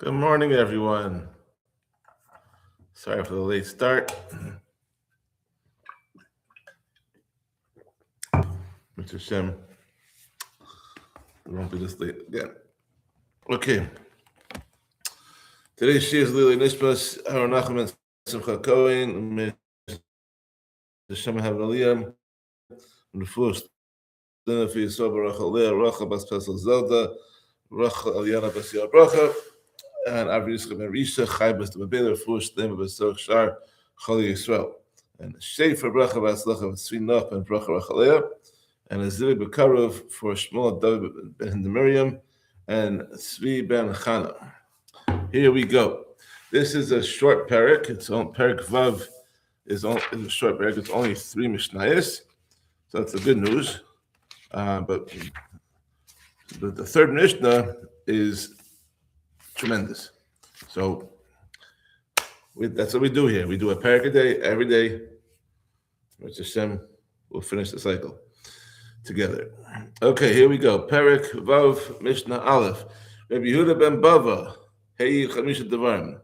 Good morning, everyone. Sorry for the late start. Mr. Shem, we won't be this late again. Okay. Today's shir is Lili Nishmas, Aaron Nachum and Simcha Cohen, Mr. Shem Havaliyah, and the first dinner for Yisrael Baruch Aliyah, Racha Bas Pesach Zelda, Racha Aliyana Bas Yar Bracha, and Avi Yisrael Ben Risha, Chai Bas Tababela, first name of Besok Shar, Chali Yisrael. And Shefer Bracha Bas Lecha Tzvi Nach Ben Bracha Rachalea, and Azili Bekarov for Shmuel David Ben Miriam, and Tzvi Ben Chana. Here we go. This is a short Perek. It's on Perek Vav is a short Perek. It's only 3 Mishnayos, so that's the good news. But the third Mishnah is tremendous. So that's what we do here. We do a Perek a day, every day. Mr. Shem will finish the cycle together. Okay, here we go. Perek Vav Mishnah Aleph. Rabbi Yehuda ben Bava, Hey Chamisha Devarim.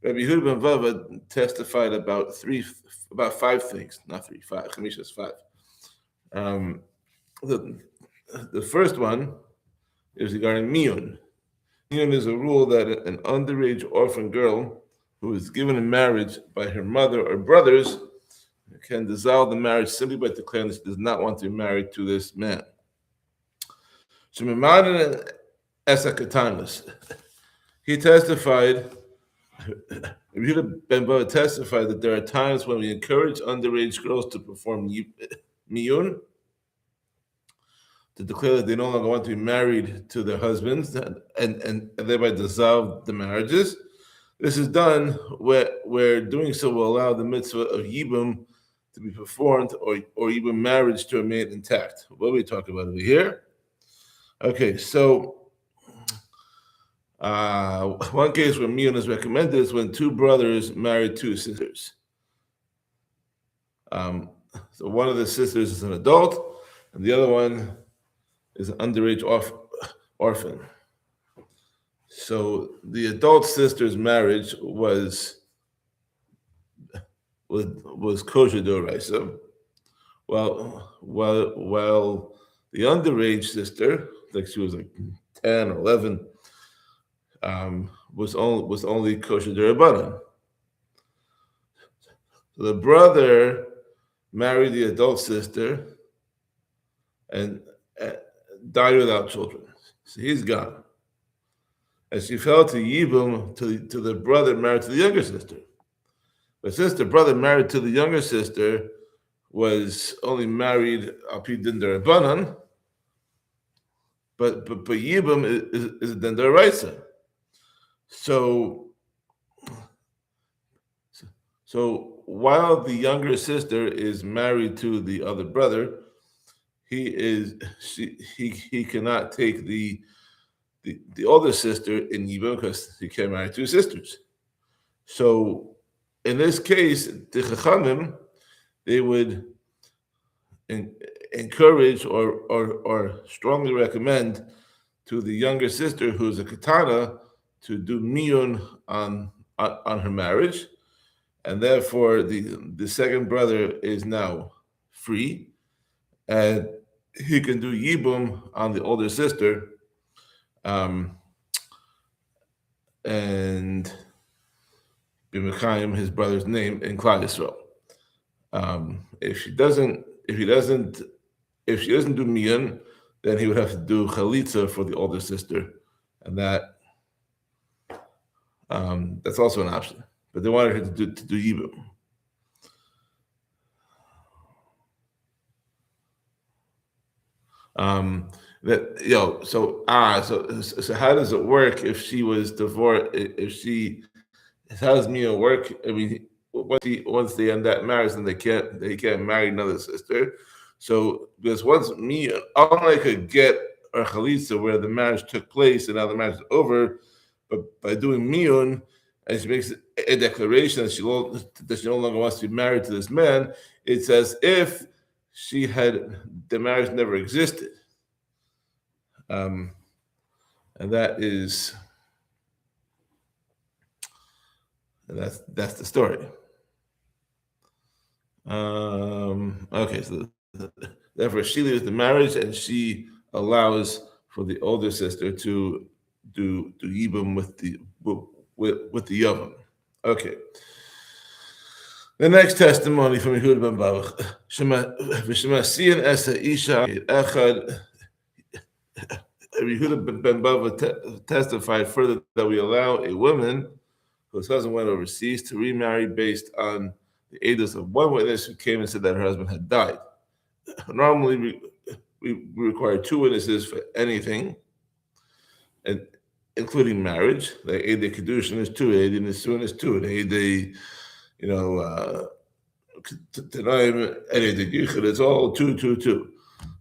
Rabbi Yehuda ben Bava testified about 5 things, not 3, 5. Chamisha is 5. The first one is regarding miyun. Miyun is a rule that an underage orphan girl who is given in marriage by her mother or brothers can dissolve the marriage simply by declaring that she does not want to be married to this man. He testified, Ben Bava testified that there are times when we encourage underage girls to perform miyun, to declare that they no longer want to be married to their husbands and thereby dissolve the marriages. This is done where doing so will allow the mitzvah of yibum to be performed or even marriage to remain intact. What are we talking about over here? Okay, so one case where miyun is recommended is when 2 brothers marry 2 sisters. So one of the sisters is an adult, and the other one is an underage orphan. So the adult sister's marriage was kosher d'oraisa, while the underage sister, like she was like 10 or 11, was only kosher d'Rabbanan. So the brother married the adult sister and died without children. So he's gone. And she fell to Yibum to the brother married to the younger sister. But since the brother married to the younger sister was only married al pi din d'Rabbanan, but Yibum is a din d'oraisa. So while the younger sister is married to the other brother, he cannot take the older sister in Yibum because he can't marry 2 sisters. So in this case, the Chachamim, they would encourage or strongly recommend to the younger sister, who's a katana, to do miyun on her marriage, and therefore the second brother is now free, and he can do yibum on the older sister, and b'mekayim his brother's name in Klal Yisrael. If she doesn't do miyun, then he would have to do chalitza for the older sister, and that's also an option. But they wanted her to do yibum. So how does it work if she was divorced? How does miyun work? I mean, once they end that marriage, then they can't marry another sister. So because once miyun, unlike a get or chalitza where the marriage took place and now the marriage is over, but by doing miyun, and she makes a declaration that she no longer wants to be married to this man, it's as if the marriage never existed. And that is And that's the story. Okay, so therefore she leaves the marriage and she allows for the older sister to do yibum with the yavam. Okay. The next testimony from Yehuda ben Baruch. V'shemasiyan es ha'isha echad. Yehuda ben Baruch testified further that we allow a woman whose husband went overseas to remarry based on the edus of one witness who came and said that her husband had died. Normally, we require two witnesses for anything, and including marriage. Like Ede Kedushin is two, Ede Nisuin is two, and Ede, Tanaim, Ede Gichel, it's all two,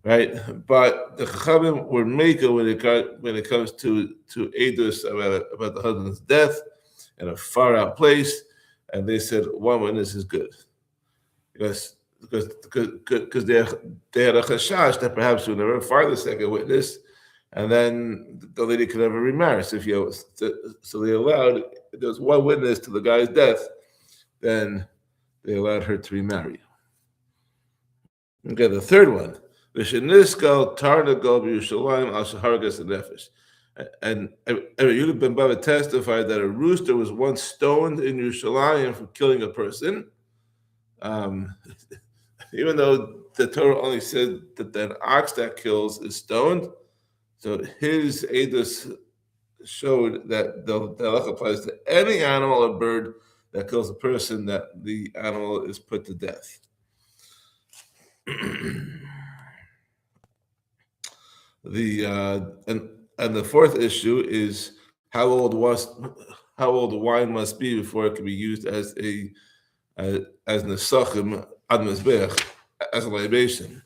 right? But the Chachamim were maker when it comes to edus about the husband's death in a far out place, and they said one witness is good because they had a chashash that perhaps we'll never find the second witness, and then the lady could never remarry. So so they allowed, if there was one witness to the guy's death, then they allowed her to remarry. Okay, the third one, V'sheniskal Tarnagol B'Yushalayim Al Shahargas Nefesh. And Yehuda ben Bava testified that a rooster was once stoned in Yerushalayim for killing a person. Even though the Torah only said that an ox that kills is stoned, so his edus showed that the halakha applies to any animal or bird that kills a person, that the animal is put to death. And the fourth issue is how old wine must be before it can be used as nesachim ad mizbeach, as a libation.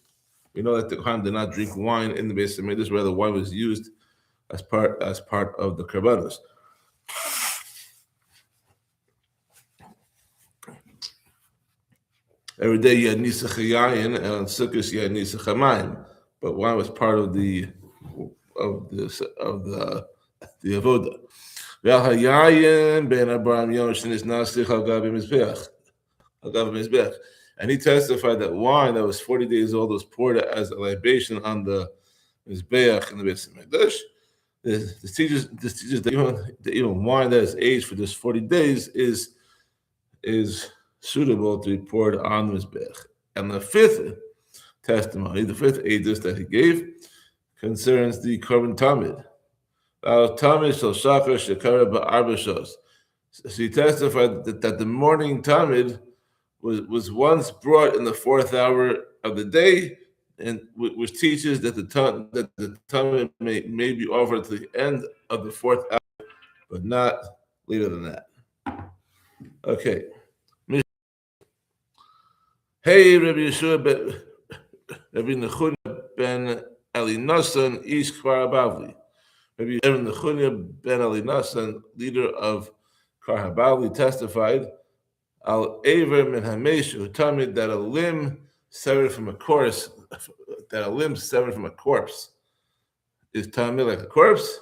We know that the Kohanim did not drink wine in the Beis Hamikdash, rather wine was used as part of the karbanos. Every day you had nisach yayin, and on Sukkot you had nisach hamayim, but wine was part of the avoda. And he testified that wine that was 40 days old was poured as a libation on the mizbeach in the Beis Hamikdash. This teaches that even wine that is aged for just 40 days is suitable to be poured on the mizbeach. And the fifth testimony, the fifth edus that he gave, concerns the korban tamid. So he testified that the morning tamid was once brought in the 4th hour of the day, and which teaches that the tamid may be offered to the end of the 4th hour, but not later than that. Okay. Hey, Rabbi Yeshua Rabbi Nechunya ben Eli Nassan, Ish Kfar Habavli. Rabbi Nechunya ben Eli Nassan, leader of Kfar Habavli, testified, Al Aver min Hameshu Tamid, that a limb severed from a corpse, is Tamid like a corpse,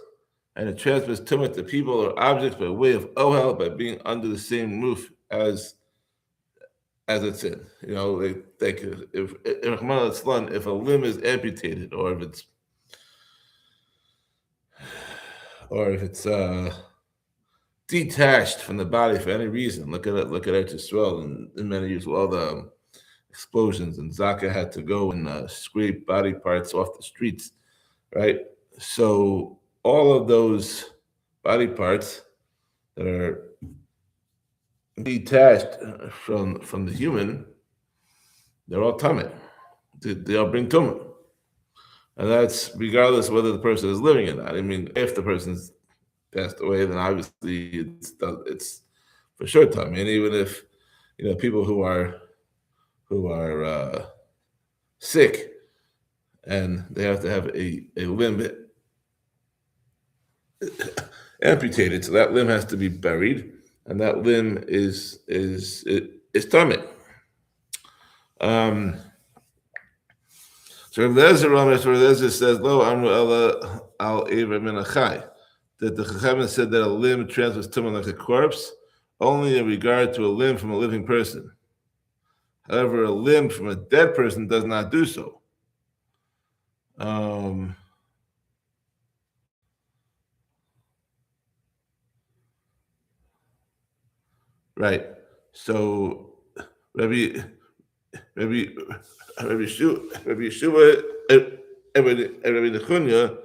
and it transmits tumah to people or objects by way of ohel, by being under the same roof as it's in. Like if a limb is amputated, or if it's detached from the body for any reason. Look at Eretz Yisrael in many years, with all the explosions, and Zaka had to go and scrape body parts off the streets, right? So all of those body parts that are detached from the human, they're all tamid. They all bring tumah, and that's regardless of whether the person is living or not. I mean, if the person's passed away, then obviously it's for sure tamid. And even if people who are sick and they have to have a limb amputated, so that limb has to be buried, and that limb is tamid. So Rav Lezer says, "Lo amru ela al ever min achai," that the Chachamim said that a limb transfers tumah like a corpse, only in regard to a limb from a living person. However, a limb from a dead person does not do so. Right. So Rabbi Yeshua and Rabbi Nechunya,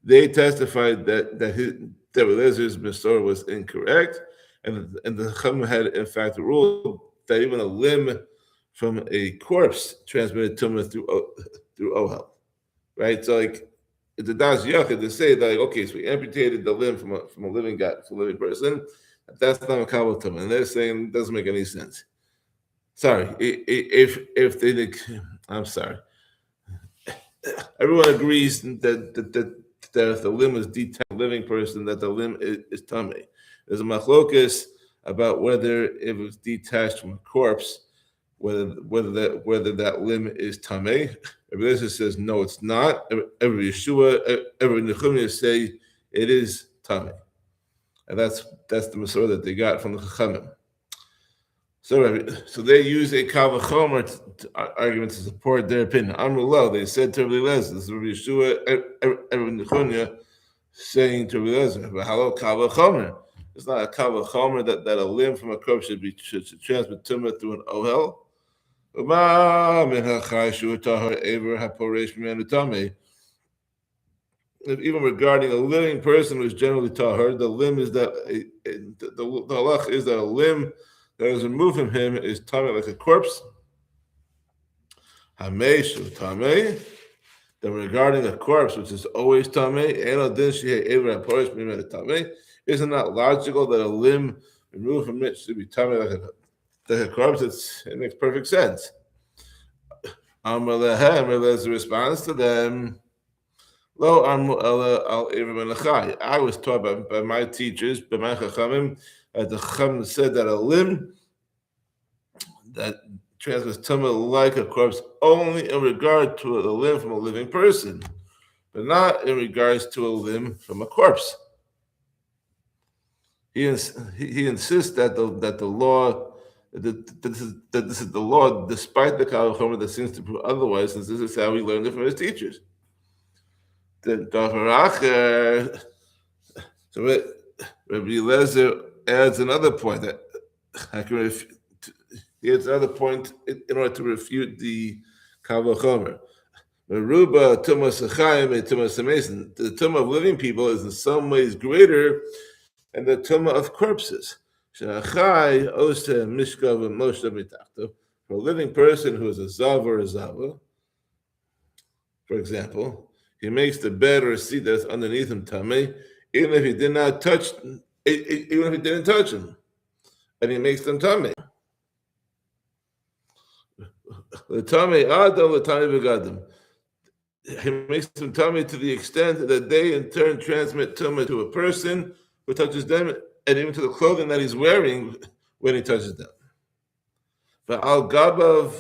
they testified that Rabbi Elazar's Masorah was incorrect, and the Chacham had in fact ruled that even a limb from a corpse transmitted tumah through ohel. Right. So like the Das Yachid, they say that, like, okay, so we amputated the limb from a living guy, from a living person. That's not a kabbalah tumah, and they're saying it doesn't make any sense. Sorry, if they, I'm sorry. Everyone agrees that if the limb is detached from a living person, that the limb is tummy. There's a machlokas about whether it was detached from a corpse, whether that limb is tummy. Rabbi Eliezer says no, it's not. Every Yeshua, every Nechumya say it is tummy, and that's the Masorah that they got from the Chachamim. So they use a kal v'chomer argument to support their opinion. Amrullah, they said to Rabbi Eliezer, this is Rabbi Yeshua, Rabbi Nechunya, saying to Rabbi Eliezer, "V'halo kal v'chomer." It's not a kal v'chomer that a limb from a corpse should transmit tumah through an ohel. Even regarding a living person who is generally tahor, the limb is that the halach is that a limb that is removed from him is tamei like a corpse. Hameshu tamei. Then regarding a corpse, which is always tamei, isn't that logical that a limb removed from it should be tamei like a corpse? It makes perfect sense. Amar lehem, there's a response to them. Lo amru ela al Eivrim Elachai. I was taught by my teachers, by my chachamim, that the chacham said that a limb that transmits tumah like a corpse only in regard to a limb from a living person, but not in regards to a limb from a corpse. He insists that the law that this is the law, despite the kal v'chomer that seems to prove otherwise, since this is how we learned it from his teachers. So Rabbi Eliezer adds another point that he adds another point in order to refute the kal v'chomer. Meruba tumas achayim and tumas amason. The tumah of living people is in some ways greater than the tumah of corpses. Shachai osa mishkav and moshe mitachto. For a living person who is a zav or a zava, for example, he makes the bed or a seat that's underneath him tamei, even if he did not touch, even if he didn't touch him, and he makes them tamei. The tamei adam, the tamei begadim. He makes them tamei to the extent that they in turn transmit tumah to a person who touches them, and even to the clothing that he's wearing when he touches them. But al gabav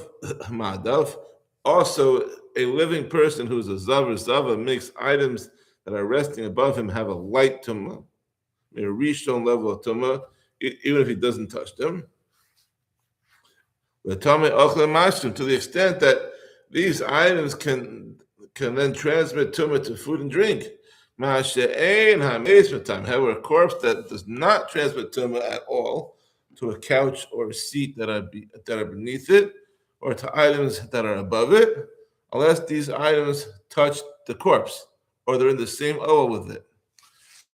madav, also a living person who's a zav or zava makes items that are resting above him have a light tumah, a rishon level of tumah, even if he doesn't touch them. The tamei ochle mashrim, to the extent that these items can then transmit tumah to food and drink. However, a corpse that does not transmit tumah at all to a couch or a seat that are beneath it, or to items that are above it, unless these items touch the corpse or they're in the same oil with it.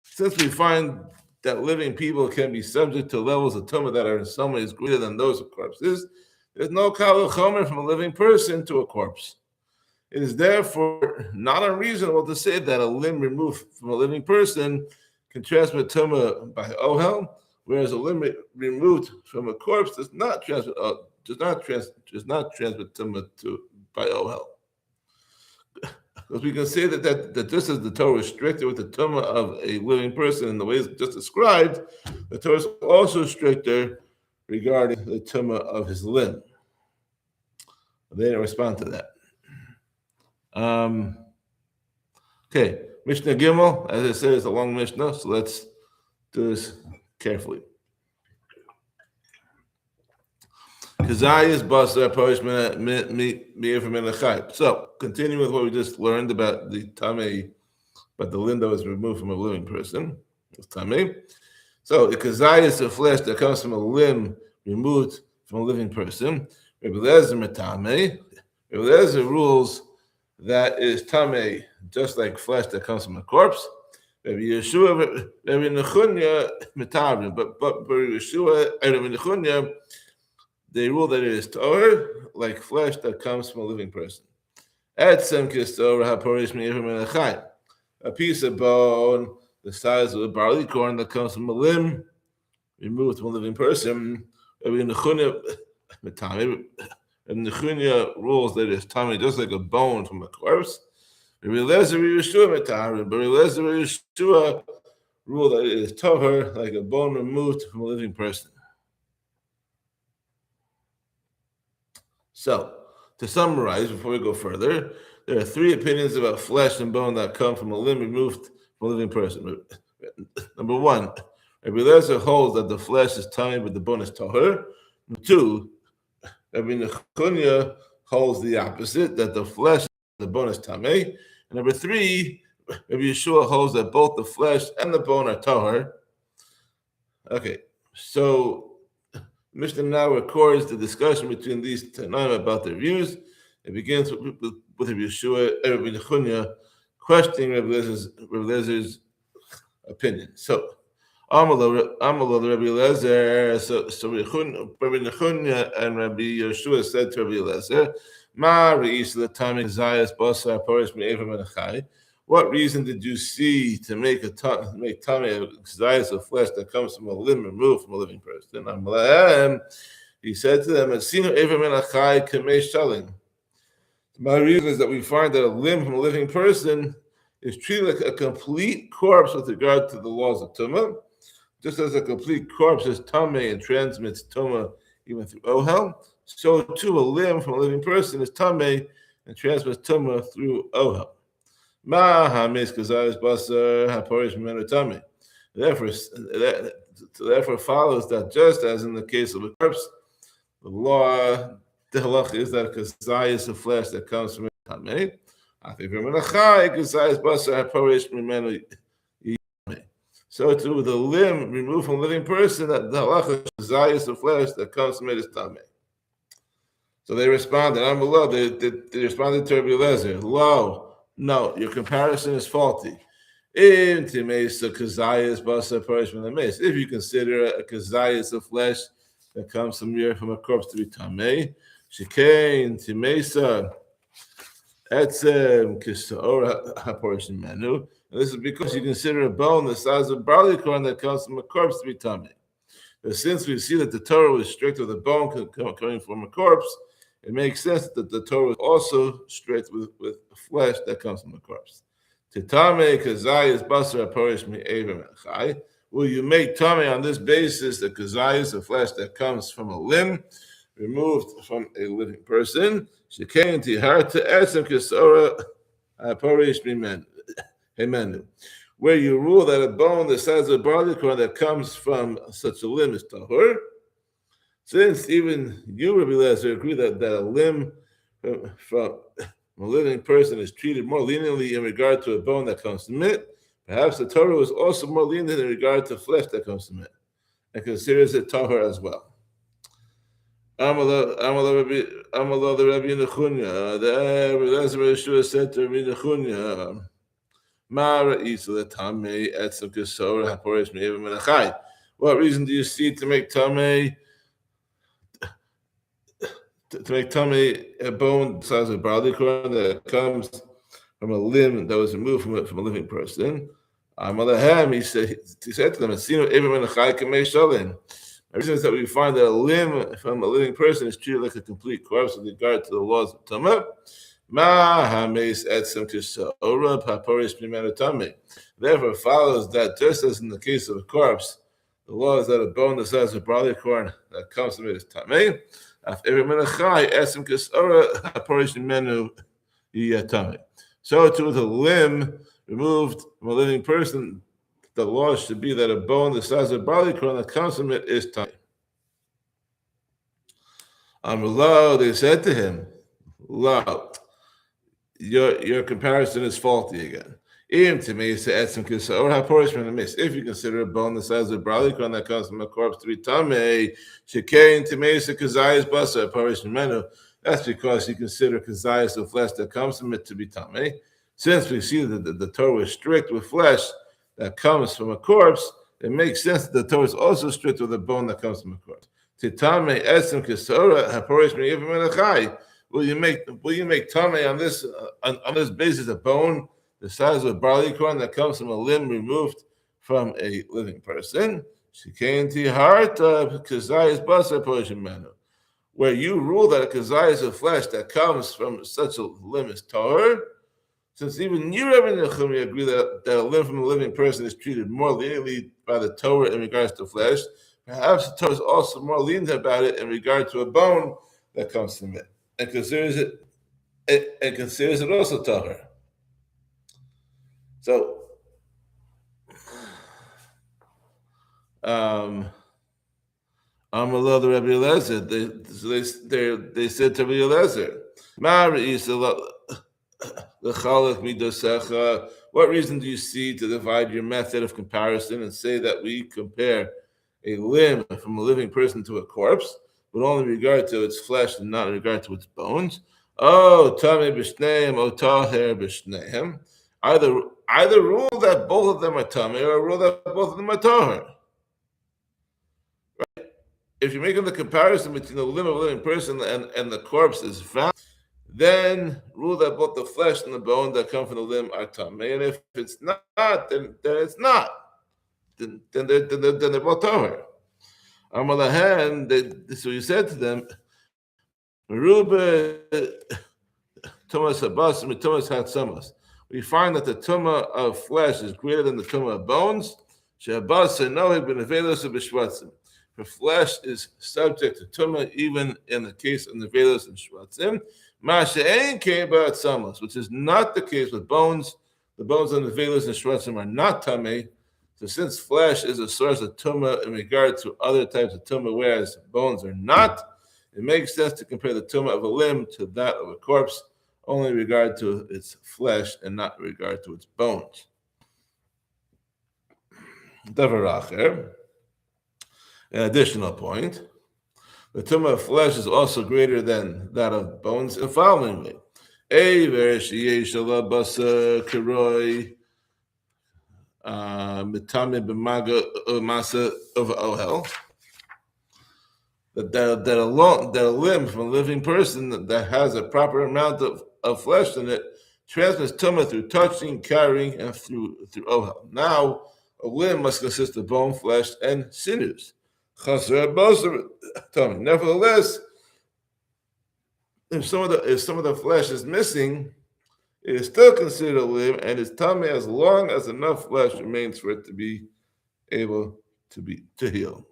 Since we find that living people can be subject to levels of tumah that are in some ways greater than those of corpses, there's no kal v'chomer from a living person to a corpse. It is therefore not unreasonable to say that a limb removed from a living person can transmit tumah by ohel, whereas a limb removed from a corpse does not transmit tumah by ohel. Because we can say that just as the Torah is stricter with the tumah of a living person in the ways just described, the Torah is also stricter regarding the tumah of his limb. They didn't respond to that. Okay, Mishnah Gimel, as I said, it's a long Mishnah, so let's do this carefully. Kazayas basar parish me'ever menachai. So, continuing with what we just learned about the tamei, but the limb that was removed from a living person, it's tamei. So, the kazayas of flesh that comes from a limb removed from a living person. Rabbi Lezer metamei. Rabbi Lezer rules that is tamei, just like flesh that comes from a corpse. Rabbi Yeshua, Rabbi Nechunya metabrim, but Rabbi Yeshua and Rabbi Nechunya, they rule that it is tahor, like flesh that comes from a living person. A piece of bone the size of a barley corn that comes from a limb removed from a living person. And Nechunya rules that it is tummy, just like a bone from a corpse. But Yeshua rule that it is tahor, like a bone removed from a living person. So, to summarize, before we go further, there are three opinions about flesh and bone that come from a limb removed from a living person. Number one, Rabbi Lezer holds that the flesh is tummy, but the bone is tahor. Number two, Rabbi Nechunya holds the opposite, that the flesh and the bone is tummy. And number three, Rabbi Yeshua holds that both the flesh and the bone are tahor. Okay, so Mishnah now records the discussion between these Tanaim about their views. It begins with Rabbi Yeshua and Rabbi Nechunya questioning Rabbi Lezer's opinion. So, Amalo Rabbi Lezer. So Rabbi Nechunya and Rabbi Yeshua said to Rabbi Lezer, "Ma reis l'tamei zayas basar porish me'ever menachai." What reason did you see to make tamei of zayas of flesh that comes from a limb removed from a living person? He said to them, "Asinu ever menachai kamei shalim." My reason is that we find that a limb from a living person is treated like a complete corpse with regard to the laws of tumah. Just as a complete corpse is tamei and transmits tumah even through ohel, so too a limb from a living person is tamei and transmits tumah through ohel. Therefore follows that just as in the case of a corpse, the law, the halach is that kazayas of flesh that comes from tamei. So too with a limb removed from a living person, that the halach is kazayas of flesh that comes from it is tamei. So they responded, they responded to Rabbi Lezer, lo, no, your comparison is faulty. If you consider a kazayas of flesh that comes from a corpse to be tamei, shekain timesa etzem kisaor haporishim menu. And this is because you consider a bone the size of barley corn that comes from a corpse to be tamei. Since we see that the Torah was strict with a bone coming from a corpse, it makes sense that the Torah is also strict with flesh that comes from the corpse. Will you make tamei on this basis the kazayas of flesh that comes from a limb removed from a living person? Where you rule that a bone the size of a barley corn that comes from such a limb is tahor. Since even you, Rabbi Lezer, agree that a limb from a living person is treated more leniently in regard to a bone that comes from it, perhaps the Torah is also more lenient in regard to flesh that comes from it, and considers it tahor as well. Amalo the Rabbi Nechunya, the Rabbi Lezer said to Rabbi Nechunya, what reason do you see to make tamei a bone the size of a barley corn that comes from a limb that was removed from a living person? He said to them, the reason is that we find that a limb from a living person is treated like a complete corpse with regard to the laws of tumah. Therefore follows that just as in the case of a corpse, the law is that a bone the size of a barley corn that comes from it is tamei. So too with a limb removed from a living person, the law should be that a bone the size of a barley corn that comes from it is tamei. Amrullah, they said to him, "Lo, your comparison is faulty again. If you consider a bone the size of barleycorn that comes from a corpse to be tamei, shekain tamei kazayis basa parish menu. That's because you consider kazayis the flesh that comes from it to be tamei. Since we see that the Torah is strict with flesh that comes from a corpse, it makes sense that the Torah is also strict with a bone that comes from a corpse. Titame esem kesora haporish me'ivim menachai. Will you make tamei on this basis a bone the size of a barleycorn that comes from a limb removed from a living person? Shekainti heart kazayis basar portion menu. Where you rule that a kazayis of flesh that comes from such a limb is tahor, since even you, Rabbi Nechumi, agree that a limb from a living person is treated more leniently by the Torah in regards to flesh, perhaps the Torah is also more lenient about it in regard to a bone that comes from it, and considers it also tahor. So, Amallah the Rabbi Eliezer, they said to Rabbi Eliezer, what reason do you see to divide your method of comparison and say that we compare a limb from a living person to a corpse, but only in regard to its flesh and not in regard to its bones? Oh, Tamei b'shneim, oh Taher b'shneim. Either rule that both of them are tamei, or rule that both of them are tahor. Right? If you're making the comparison between the limb of a living person and the corpse is found, then rule that both the flesh and the bone that come from the limb are tamei. And if it's not, then it's not. Then they're both tahor. Amalahan, so you said to them, Merubah tumas habas and tumas hatzamas. We find that the tumah of flesh is greater than the tumah of bones. For flesh is subject to tumah even in the case of nevelos and shvatzim. Which is not the case with bones. The bones of nevelos and shvatzim are not tamei. So since flesh is a source of tumah in regard to other types of tumah, whereas bones are not, it makes sense to compare the tumah of a limb to that of a corpse, only in regard to its flesh and not in regard to its bones. Davar acher, an additional point, the tumah of flesh is also greater than that of bones in the following way. That a limb from a living person that has a proper amount of flesh in it transmits tumah through touching, carrying, and through ohel. Now, a limb must consist of bone, flesh, and sinews. Nevertheless, if some of the flesh is missing, it is still considered a limb, and is tamei as long as enough flesh remains for it to be able to heal.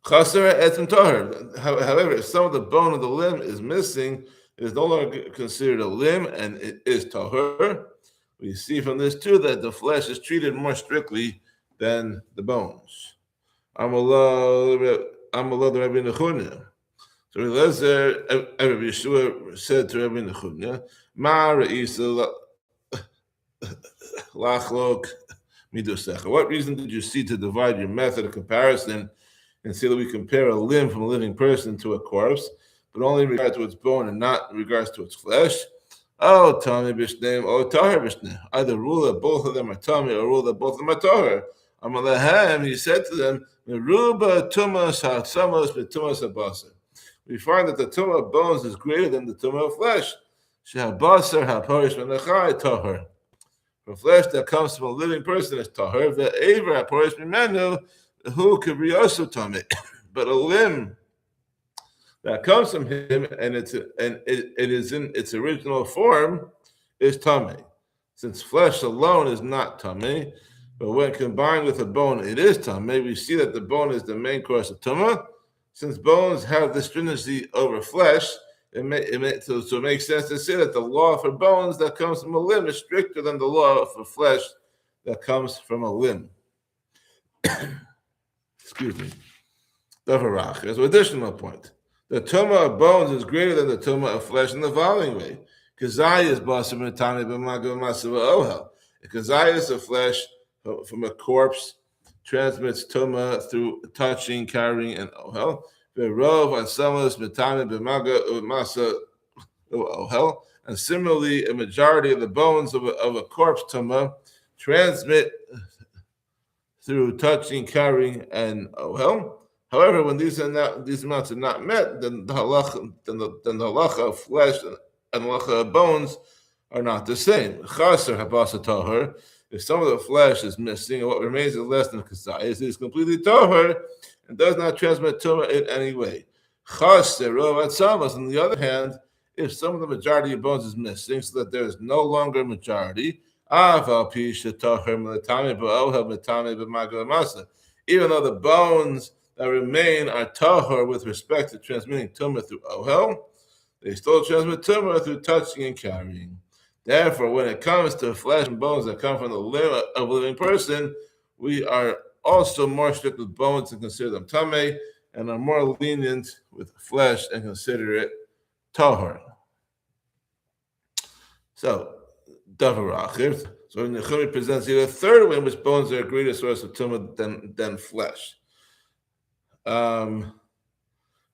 However, if some of the bone of the limb is missing, it is no longer considered a limb, and it is tahor. We see from this too that the flesh is treated more strictly than the bones. Amallah the Rabbi Nechuniah. So Eliezer, Rabbi Yeshua said to Rabbi Nechuniah, "Ma re'isa lachlok midosecha." What reason did you see to divide your method of comparison and say that we compare a limb from a living person to a corpse, but only in regard to its bone and not in regards to its flesh? Oh, tamei b'shneim, oh tahor b'shneim. Either rule that both of them are tamei, or rule that both of them are tahor. Amalahem, he said to them, "Meruba tumas ha'atzamos b'tumas habasar." We find that the tumah of bones is greater than the tumah of flesh. Shehabasar ha'parish menachai tahor. For flesh that comes from a living person is tahor. Ve'ever ha'parish mimenu who could be also tamei. But a limb that comes from him and it is in its original form is tamei. Since flesh alone is not tamei, but when combined with a bone, it is tamei. We see that the bone is the main course of tumah. Since bones have the stringency over flesh, so it makes sense to say that the law for bones that comes from a limb is stricter than the law for flesh that comes from a limb. Excuse me. There's an additional point. The tumah of bones is greater than the tumah of flesh in the following way. Kazayas basar mitame b'maga b'masa v'ohel. Kazayas of flesh from a corpse transmits tumah through touching, carrying, and ohel. V'rov ansamas mitame b'maga b'masa v'ohel. And similarly, a majority of the bones of a corpse tumah transmit through touching, carrying, and ohel. However, when these amounts are not met, then the halacha of flesh and halacha of bones are not the same. Chaser habasa tahor. If some of the flesh is missing, and what remains is less than kasayis, it is completely tahor and does not transmit tumah in any way. Chaser rov atzamas. On the other hand, if some of the majority of bones is missing, so that there is no longer a majority, even though the bones that remain are tahor with respect to transmitting tumah through ohel, they still transmit tumah through touching and carrying. Therefore, when it comes to flesh and bones that come from the limb of a living person, we are also more strict with bones and consider them tameh, and are more lenient with flesh and consider it tahor. So, Davarachiv. So Nechumi presents here a third way in which bones are a greater source of tumah than flesh. Kol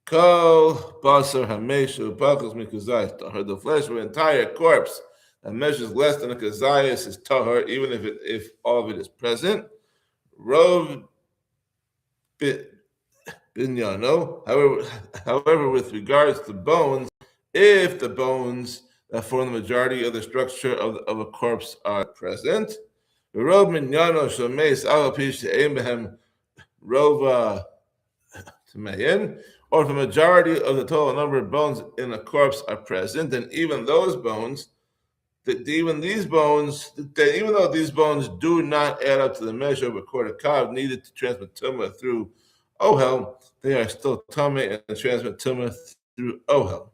basar hameshu bakos mikuzayis tahor. The flesh of an entire corpse that measures less than a kazayis is tahor, even if all of it is present. Rov binyano. However, with regards to bones, if the bones that form the majority of the structure of a corpse are present, or if the majority of the total number of bones in a corpse are present, then even those bones, even though these bones do not add up to the measure of a quarter kav needed to transmit tumah through ohel, they are still tameh and transmit tumah through ohel.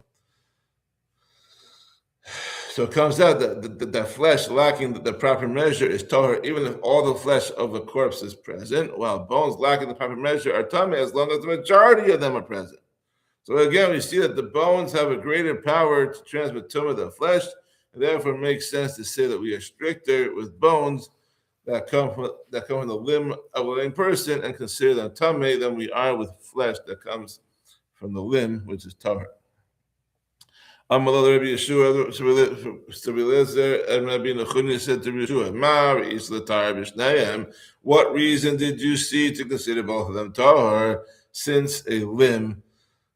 So it comes out that flesh lacking the proper measure is tahor, even if all the flesh of a corpse is present, while bones lacking the proper measure are tameh as long as the majority of them are present. So again, we see that the bones have a greater power to transmit tumah than flesh, and therefore it makes sense to say that we are stricter with bones that come from the limb of a living person and consider them tameh than we are with flesh that comes from the limb, which is tahor. Amalal Rabbi Yeshua, so Eliezer and Rabbi Nachuni said to Yeshua, "Ma reis l'tar b'shnayim." What reason did you see to consider both of them tahor? Since a limb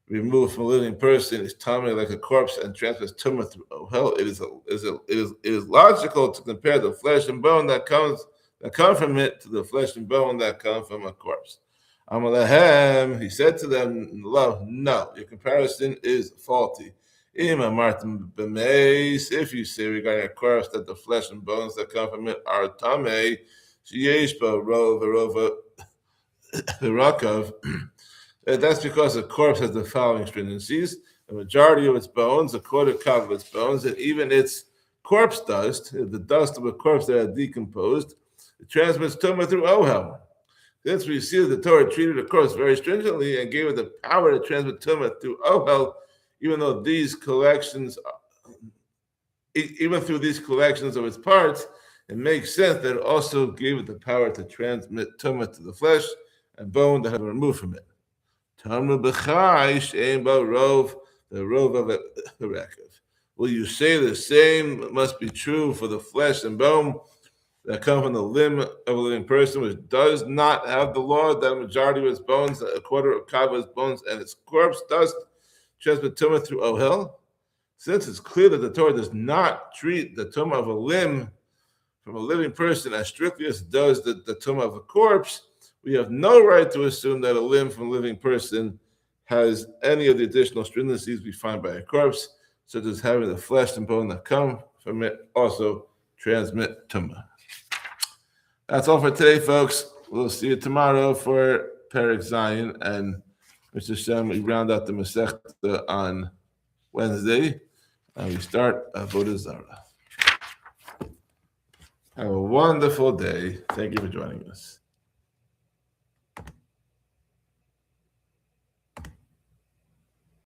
removed from a living person is tameh like a corpse and transmits tumah through ohel, it is logical to compare the flesh and bone that come from it to the flesh and bone that come from a corpse. Amalahem, he said to them, "No, your comparison is faulty. If you say regarding a corpse that the flesh and bones that come from it are tameh, that's because a corpse has the following stringencies: the majority of its bones, a quarter cup of its bones, and even its corpse dust, the dust of a corpse that had decomposed, it transmits tumah through ohel. Since we see that the Torah treated a corpse very stringently and gave it the power to transmit tumah through ohel, even through these collections of its parts, it makes sense that it also gave it the power to transmit tumah to the flesh and bone that had been removed from it. Tamru b'chai she'ein bo rov, the rov of the rekev. Will you say the same must be true for the flesh and bone that come from the limb of a living person, which does not have the law that a majority of its bones, a quarter of its bones, and its corpse dust transmit tumah through ohel? Since it's clear that the Torah does not treat the tumah of a limb from a living person as strictly as it does the tumah of a corpse, we have no right to assume that a limb from a living person has any of the additional stringencies we find by a corpse, such as having the flesh and bone that come from it also transmit tumah. That's all for today, folks. We'll see you tomorrow for Perek Zion, and Mr. Shem, we round out the Masechta on Wednesday, and we start Avodah Zarah. Have a wonderful day. Thank you for joining us.